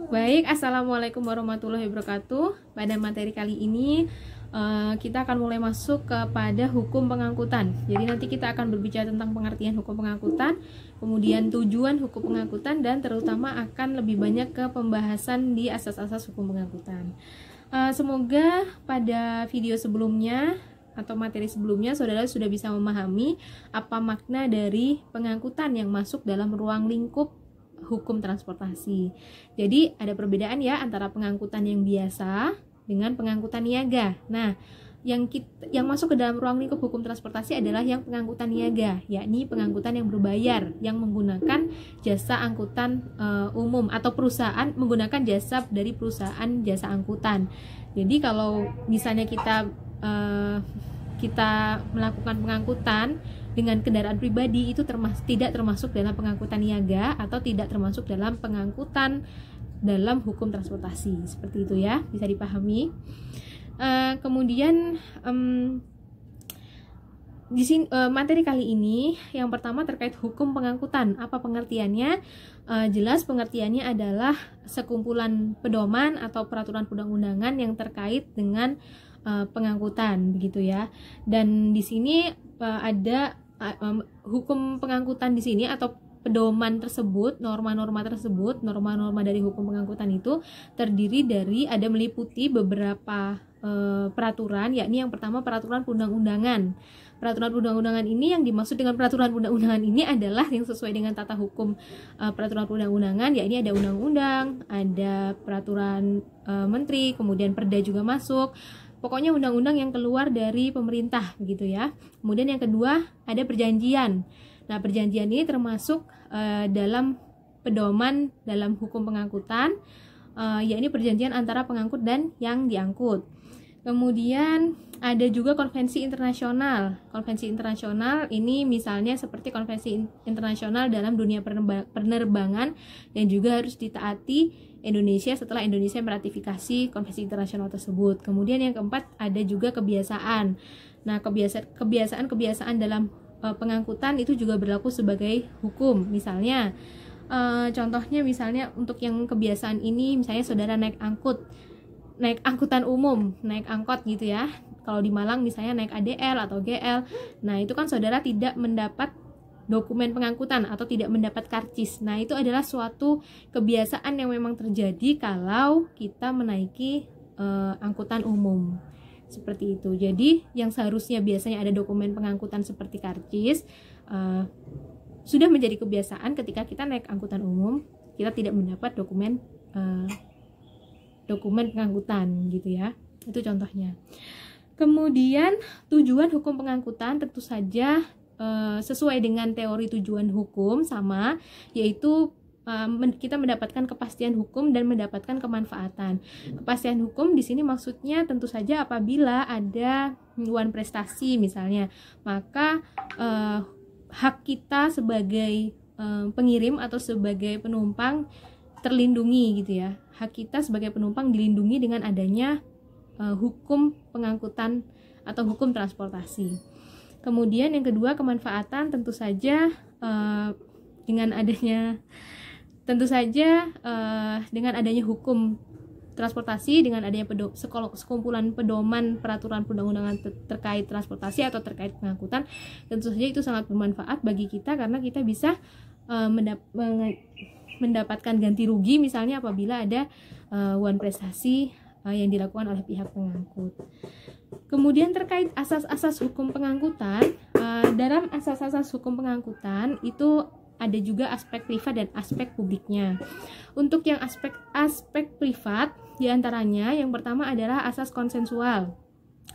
Baik, Assalamualaikum warahmatullahi wabarakatuh. Pada materi kali ini kita akan mulai masuk kepada hukum pengangkutan. Jadi nanti kita akan berbicara tentang pengertian hukum pengangkutan, kemudian tujuan hukum pengangkutan, dan terutama akan lebih banyak ke pembahasan di asas-asas hukum pengangkutan. Semoga pada video sebelumnya atau materi sebelumnya saudara sudah bisa memahami apa makna dari pengangkutan yang masuk dalam ruang lingkup hukum transportasi. Jadi ada perbedaan ya antara pengangkutan yang biasa dengan pengangkutan niaga. Nah, yang masuk ke dalam ruang lingkup hukum transportasi adalah yang pengangkutan niaga, yakni pengangkutan yang berbayar, yang menggunakan jasa angkutan umum atau perusahaan menggunakan jasa dari perusahaan jasa angkutan. Jadi kalau misalnya kita melakukan pengangkutan dengan kendaraan pribadi, itu tidak termasuk dalam pengangkutan niaga atau tidak termasuk dalam pengangkutan dalam hukum transportasi. Seperti itu ya, bisa dipahami. Kemudian di sini materi kali ini yang pertama terkait hukum pengangkutan. Apa pengertiannya? Jelas pengertiannya adalah sekumpulan pedoman atau peraturan perundang-undangan yang terkait dengan pengangkutan, begitu ya. Dan di sini ada hukum pengangkutan di sini atau pedoman tersebut, norma-norma tersebut, norma-norma dari hukum pengangkutan itu terdiri dari meliputi beberapa peraturan, yakni yang pertama peraturan perundang-undangan. Peraturan perundang-undangan ini, yang dimaksud dengan peraturan perundang-undangan ini adalah yang sesuai dengan tata hukum peraturan perundang-undangan, yakni ada undang-undang, ada peraturan menteri, kemudian perda juga masuk. Pokoknya undang-undang yang keluar dari pemerintah, begitu ya. Kemudian yang kedua ada perjanjian. Nah, perjanjian ini termasuk dalam pedoman dalam hukum pengangkutan, yakni perjanjian antara pengangkut dan yang diangkut. Kemudian ada juga konvensi internasional. Konvensi internasional ini misalnya seperti konvensi internasional dalam dunia penerbangan yang juga harus ditaati Indonesia setelah Indonesia meratifikasi konvensi internasional tersebut. Kemudian yang keempat ada juga kebiasaan. Nah, kebiasaan dalam pengangkutan itu juga berlaku sebagai hukum. Misalnya contohnya misalnya untuk yang kebiasaan ini, misalnya saudara naik angkutan umum, naik angkot gitu ya. Kalau di Malang misalnya naik ADL atau GL. Nah, itu kan saudara tidak mendapat dokumen pengangkutan atau tidak mendapat karcis. Nah, itu adalah suatu kebiasaan yang memang terjadi kalau kita menaiki angkutan umum. Seperti itu. Jadi, yang seharusnya biasanya ada dokumen pengangkutan seperti karcis, sudah menjadi kebiasaan ketika kita naik angkutan umum, kita tidak mendapat dokumen pengangkutan gitu ya. Itu contohnya. Kemudian tujuan hukum pengangkutan tentu saja sesuai dengan teori tujuan hukum sama, yaitu kita mendapatkan kepastian hukum dan mendapatkan kemanfaatan. Kepastian hukum di sini maksudnya tentu saja apabila ada wan prestasi misalnya, maka hak kita sebagai pengirim atau sebagai penumpang terlindungi gitu ya. Hak kita sebagai penumpang dilindungi dengan adanya hukum pengangkutan atau hukum transportasi. Kemudian yang kedua kemanfaatan, tentu saja dengan adanya hukum transportasi, dengan adanya sekumpulan pedoman peraturan perundang-undangan terkait transportasi atau terkait pengangkutan, tentu saja itu sangat bermanfaat bagi kita karena kita bisa mendapatkan ganti rugi misalnya apabila ada wan prestasi yang dilakukan oleh pihak pengangkut. Kemudian terkait asas-asas hukum pengangkutan, dalam asas-asas hukum pengangkutan itu ada juga aspek privat dan aspek publiknya. Untuk yang aspek privat, diantaranya yang pertama adalah asas konsensual.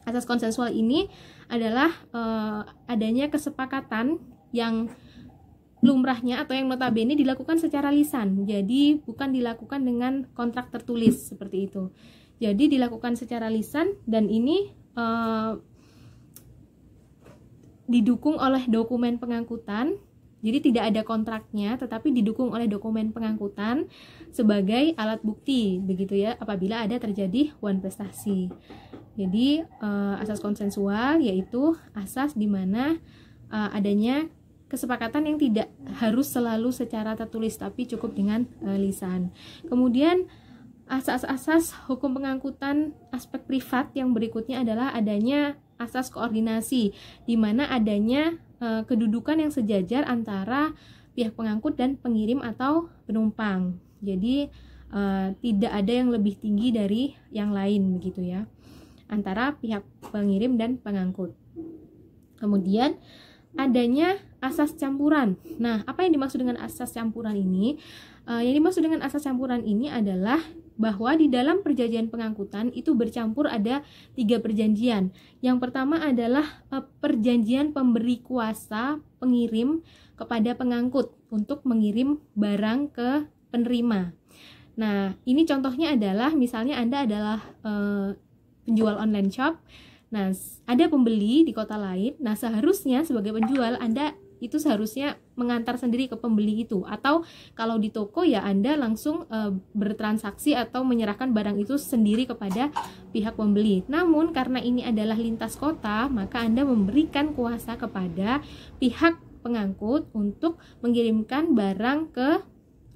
Asas konsensual ini adalah adanya kesepakatan yang lumrahnya atau yang notabene dilakukan secara lisan. Jadi bukan dilakukan dengan kontrak tertulis seperti itu. Jadi dilakukan secara lisan dan ini didukung oleh dokumen pengangkutan. Jadi tidak ada kontraknya, tetapi didukung oleh dokumen pengangkutan sebagai alat bukti, begitu ya, apabila ada terjadi wan prestasi. Jadi asas konsensual yaitu asas di mana adanya kesepakatan yang tidak harus selalu secara tertulis tapi cukup dengan lisan. Kemudian asas-asas hukum pengangkutan aspek privat yang berikutnya adalah adanya asas koordinasi, di mana adanya kedudukan yang sejajar antara pihak pengangkut dan pengirim atau penumpang. Jadi tidak ada yang lebih tinggi dari yang lain begitu ya, antara pihak pengirim dan pengangkut. Kemudian adanya asas campuran. Nah, apa yang dimaksud dengan asas campuran ini? Yang dimaksud dengan asas campuran ini adalah bahwa di dalam perjanjian pengangkutan itu bercampur ada 3 perjanjian. Yang pertama adalah perjanjian pemberi kuasa pengirim kepada pengangkut untuk mengirim barang ke penerima. Nah, ini contohnya adalah misalnya Anda adalah penjual online shop. Nah, ada pembeli di kota lain. Nah, seharusnya sebagai penjual Anda itu seharusnya mengantar sendiri ke pembeli itu, atau kalau di toko ya Anda langsung bertransaksi atau menyerahkan barang itu sendiri kepada pihak pembeli. Namun karena ini adalah lintas kota, maka Anda memberikan kuasa kepada pihak pengangkut untuk mengirimkan barang ke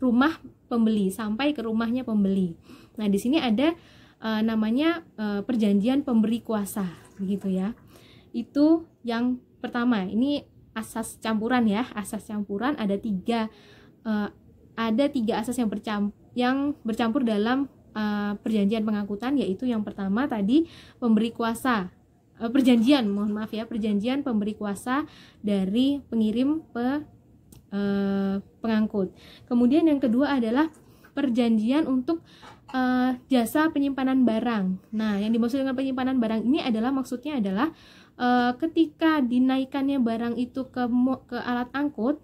rumah pembeli, sampai ke rumahnya pembeli. Nah, di sini ada namanya perjanjian pemberi kuasa, begitu ya. Itu yang pertama. Ini asas campuran ya. Asas campuran ada 3 asas yang bercampur dalam perjanjian pengangkutan, yaitu yang pertama tadi pemberi kuasa. Perjanjian pemberi kuasa dari pengirim pengangkut. Kemudian yang kedua adalah perjanjian untuk jasa penyimpanan barang. Nah, yang dimaksud dengan penyimpanan barang ini adalah maksudnya adalah ketika dinaikannya barang itu ke alat angkut,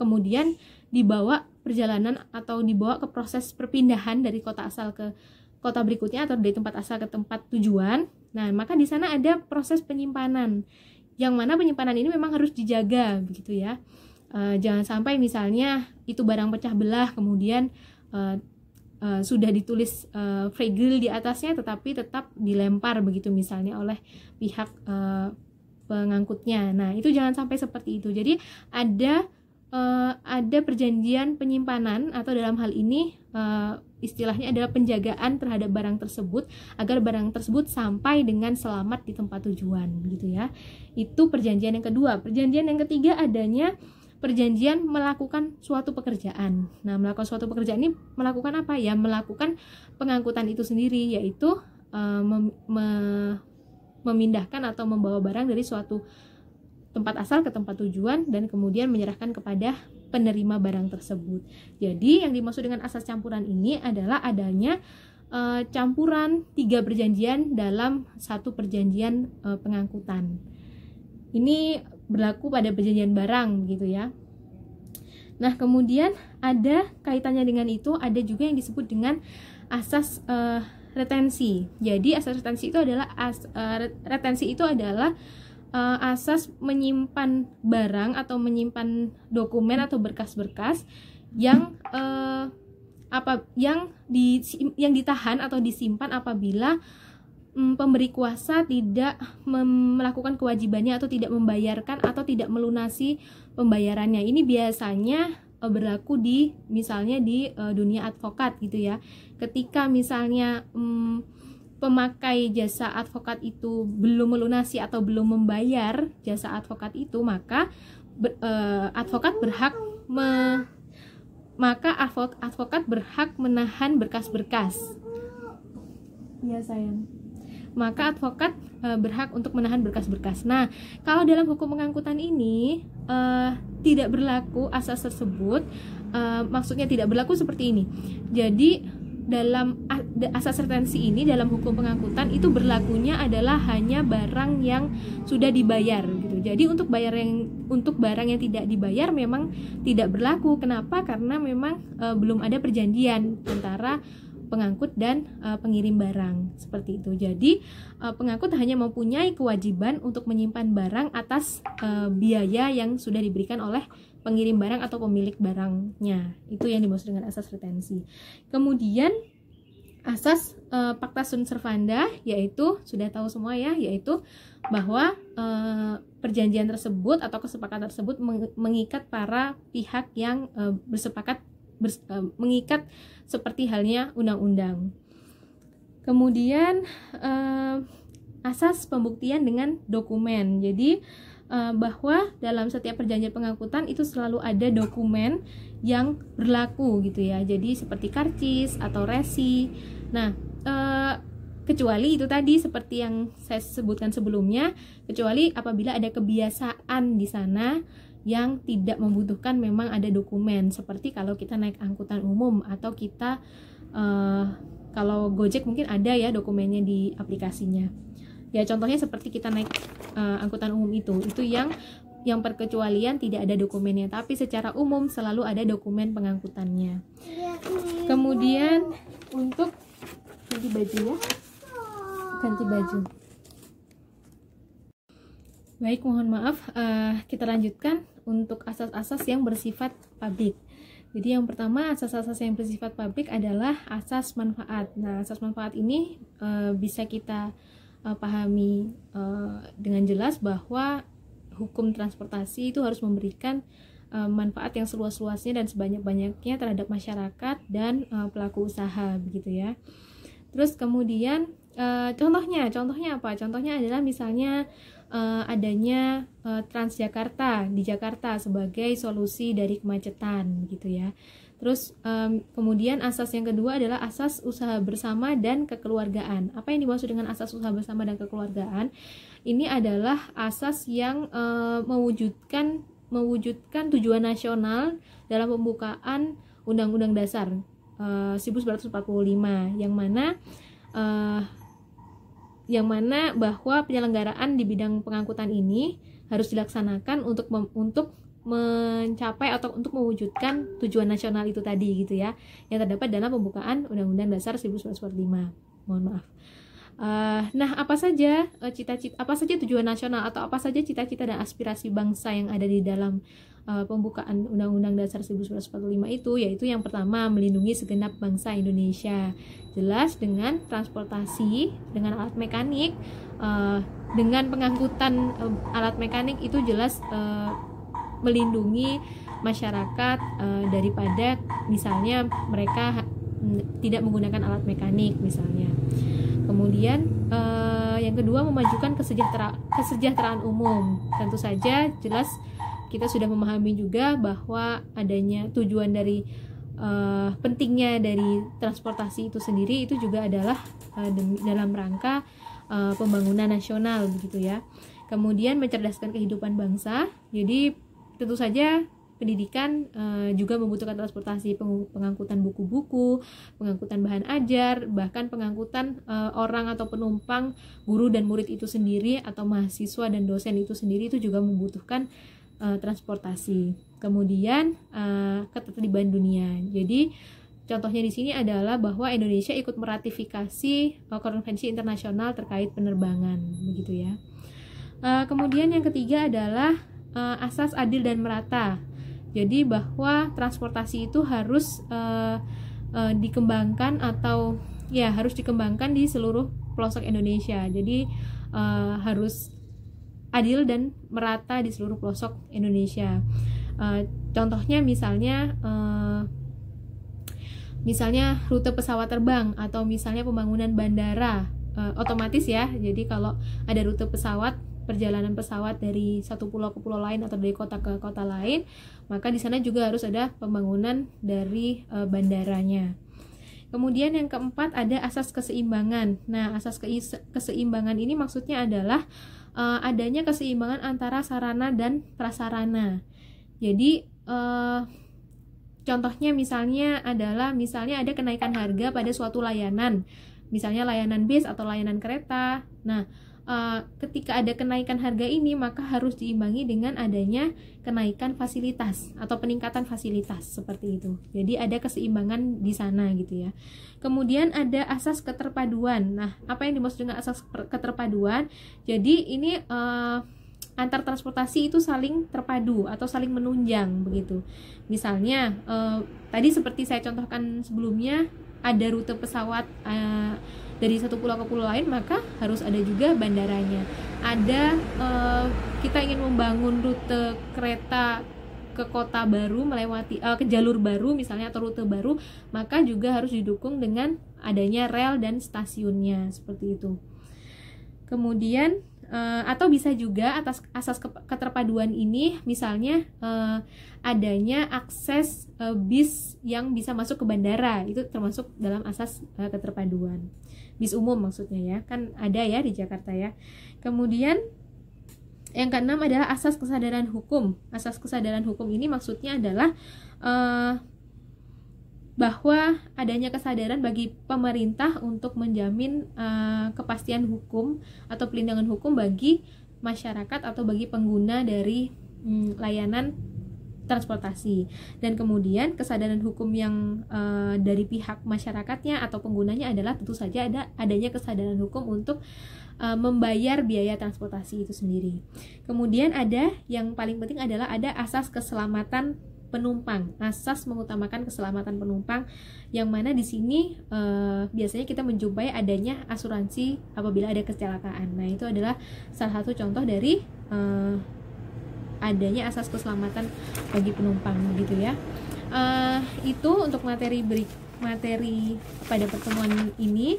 kemudian dibawa perjalanan atau dibawa ke proses perpindahan dari kota asal ke kota berikutnya atau dari tempat asal ke tempat tujuan. Nah, maka di sana ada proses penyimpanan, yang mana penyimpanan ini memang harus dijaga begitu ya. Jangan sampai misalnya itu barang pecah belah kemudian sudah ditulis fragile di atasnya tetapi tetap dilempar begitu misalnya oleh pihak pengangkutnya. Nah, itu jangan sampai seperti itu. Jadi ada perjanjian penyimpanan, atau dalam hal ini istilahnya adalah penjagaan terhadap barang tersebut agar barang tersebut sampai dengan selamat di tempat tujuan gitu ya. Itu perjanjian yang kedua. Perjanjian yang ketiga adanya perjanjian melakukan suatu pekerjaan. Nah, melakukan suatu pekerjaan ini melakukan apa ya? Melakukan pengangkutan itu sendiri, yaitu memindahkan atau membawa barang dari suatu tempat asal ke tempat tujuan dan kemudian menyerahkan kepada penerima barang tersebut. Jadi yang dimaksud dengan asas campuran ini adalah adanya campuran 3 perjanjian dalam satu perjanjian pengangkutan. Ini berlaku pada perjanjian barang gitu ya. Nah, kemudian ada kaitannya dengan itu, ada juga yang disebut dengan asas retensi. Jadi asas retensi itu adalah asas menyimpan barang atau menyimpan dokumen atau berkas-berkas yang ditahan atau disimpan apabila pemberi kuasa tidak melakukan kewajibannya atau tidak membayarkan atau tidak melunasi pembayarannya. Ini biasanya berlaku misalnya di dunia advokat gitu ya. Ketika misalnya pemakai jasa advokat itu belum melunasi atau belum membayar jasa advokat itu, maka advokat berhak menahan berkas-berkas. Ya sayang. Maka advokat berhak untuk menahan berkas-berkas. Nah, kalau dalam hukum pengangkutan ini tidak berlaku asas tersebut, maksudnya tidak berlaku seperti ini. Jadi dalam asas retensi ini dalam hukum pengangkutan itu berlakunya adalah hanya barang yang sudah dibayar gitu. Jadi untuk barang yang tidak dibayar memang tidak berlaku. Kenapa? Karena memang belum ada perjanjian antara pengangkut dan pengirim barang seperti itu. Jadi pengangkut hanya mempunyai kewajiban untuk menyimpan barang atas biaya yang sudah diberikan oleh pengirim barang atau pemilik barangnya. Itu yang dimaksud dengan asas retensi. Kemudian asas pacta sunt servanda, yaitu sudah tahu semua ya, yaitu bahwa perjanjian tersebut atau kesepakatan tersebut mengikat para pihak yang bersepakat mengikat seperti halnya undang-undang. Kemudian asas pembuktian dengan dokumen. Jadi bahwa dalam setiap perjanjian pengangkutan itu selalu ada dokumen yang berlaku gitu ya. Jadi seperti karcis atau resi. Nah, kecuali itu tadi seperti yang saya sebutkan sebelumnya, kecuali apabila ada kebiasaan di sana yang tidak membutuhkan memang ada dokumen, seperti kalau kita naik angkutan umum atau kita kalau Gojek mungkin ada ya dokumennya di aplikasinya. Ya contohnya seperti kita naik angkutan umum itu yang perkecualian tidak ada dokumennya, tapi secara umum selalu ada dokumen pengangkutannya. Kemudian untuk ganti baju ya, ganti baju. Baik, mohon maaf, kita lanjutkan untuk asas-asas yang bersifat publik. Jadi yang pertama, asas-asas yang bersifat publik adalah asas manfaat. Nah, asas manfaat ini bisa kita pahami dengan jelas bahwa hukum transportasi itu harus memberikan manfaat yang seluas-luasnya dan sebanyak-banyaknya terhadap masyarakat dan pelaku usaha, begitu ya. Terus kemudian contohnya apa? Contohnya adalah misalnya adanya Transjakarta di Jakarta sebagai solusi dari kemacetan, gitu ya. Terus kemudian asas yang kedua adalah asas usaha bersama dan kekeluargaan. Apa yang dimaksud dengan asas usaha bersama dan kekeluargaan? Ini adalah asas yang mewujudkan tujuan nasional dalam pembukaan Undang-Undang Dasar 1945, yang mana bahwa penyelenggaraan di bidang pengangkutan ini harus dilaksanakan untuk mencapai atau untuk mewujudkan tujuan nasional itu tadi, gitu ya, yang terdapat dalam pembukaan Undang-Undang Dasar 1945. Mohon maaf. Nah, apa saja tujuan nasional atau apa saja cita-cita dan aspirasi bangsa yang ada di dalam pembukaan Undang-Undang Dasar 1945 itu, yaitu yang pertama, melindungi segenap bangsa Indonesia. Jelas dengan transportasi, dengan alat mekanik, dengan pengangkutan alat mekanik itu jelas melindungi masyarakat daripada misalnya mereka tidak menggunakan alat mekanik misalnya. Kemudian yang kedua, memajukan kesejahteraan umum. Tentu saja jelas kita sudah memahami juga bahwa adanya tujuan dari pentingnya dari transportasi itu sendiri itu juga adalah dalam rangka pembangunan nasional, begitu ya. Kemudian mencerdaskan kehidupan bangsa. Jadi tentu saja pendidikan juga membutuhkan transportasi, pengangkutan buku-buku, pengangkutan bahan ajar, bahkan pengangkutan orang atau penumpang, guru dan murid itu sendiri, atau mahasiswa dan dosen itu sendiri, itu juga membutuhkan transportasi. Kemudian ketertiban dunia. Jadi contohnya di sini adalah bahwa Indonesia ikut meratifikasi konvensi internasional terkait penerbangan, begitu ya. Kemudian yang ketiga adalah asas adil dan merata. Jadi bahwa transportasi itu harus dikembangkan atau ya harus dikembangkan di seluruh pelosok Indonesia. Jadi harus adil dan merata di seluruh pelosok Indonesia. Contohnya misalnya rute pesawat terbang atau misalnya pembangunan bandara, otomatis ya. Jadi kalau ada rute pesawat, perjalanan pesawat dari satu pulau ke pulau lain atau dari kota ke kota lain, maka di sana juga harus ada pembangunan dari bandaranya. Kemudian yang keempat ada asas keseimbangan. Nah, asas keseimbangan ini maksudnya adalah adanya keseimbangan antara sarana dan prasarana. Jadi contohnya misalnya ada kenaikan harga pada suatu layanan, misalnya layanan bis atau layanan kereta. Nah, ketika ada kenaikan harga ini, maka harus diimbangi dengan adanya kenaikan fasilitas atau peningkatan fasilitas, seperti itu. Jadi ada keseimbangan di sana, gitu ya. Kemudian ada asas keterpaduan. Nah, apa yang dimaksud dengan asas keterpaduan? Jadi ini antar transportasi itu saling terpadu atau saling menunjang, begitu. Misalnya tadi seperti saya contohkan sebelumnya, ada rute pesawat dari satu pulau ke pulau lain, maka harus ada juga bandaranya. Ada kita ingin membangun rute kereta ke kota baru, melewati ke jalur baru misalnya atau rute baru, maka juga harus didukung dengan adanya rel dan stasiunnya, seperti itu. Kemudian atau bisa juga atas asas keterpaduan ini misalnya adanya akses bis yang bisa masuk ke bandara, itu termasuk dalam asas keterpaduan. Bis umum maksudnya ya, kan ada ya di Jakarta ya. Kemudian yang keenam adalah asas kesadaran hukum. Asas kesadaran hukum ini maksudnya adalah bahwa adanya kesadaran bagi pemerintah untuk menjamin kepastian hukum atau pelindungan hukum bagi masyarakat atau bagi pengguna dari layanan transportasi. Dan kemudian kesadaran hukum yang dari pihak masyarakatnya atau penggunanya adalah tentu saja adanya kesadaran hukum untuk membayar biaya transportasi itu sendiri. Kemudian ada yang paling penting adalah ada asas keselamatan penumpang, asas mengutamakan keselamatan penumpang, yang mana di sini biasanya kita menjumpai adanya asuransi apabila ada kecelakaan. Nah, itu adalah salah satu contoh dari adanya asas keselamatan bagi penumpang, gitu ya. Itu untuk materi pada pertemuan ini.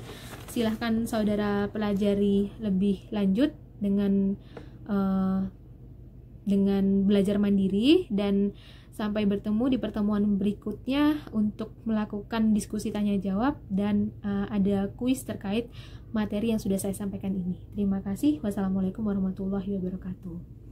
Silahkan saudara pelajari lebih lanjut dengan belajar mandiri, dan sampai bertemu di pertemuan berikutnya untuk melakukan diskusi tanya jawab dan ada kuis terkait materi yang sudah saya sampaikan ini. Terima kasih. Wassalamualaikum warahmatullahi wabarakatuh.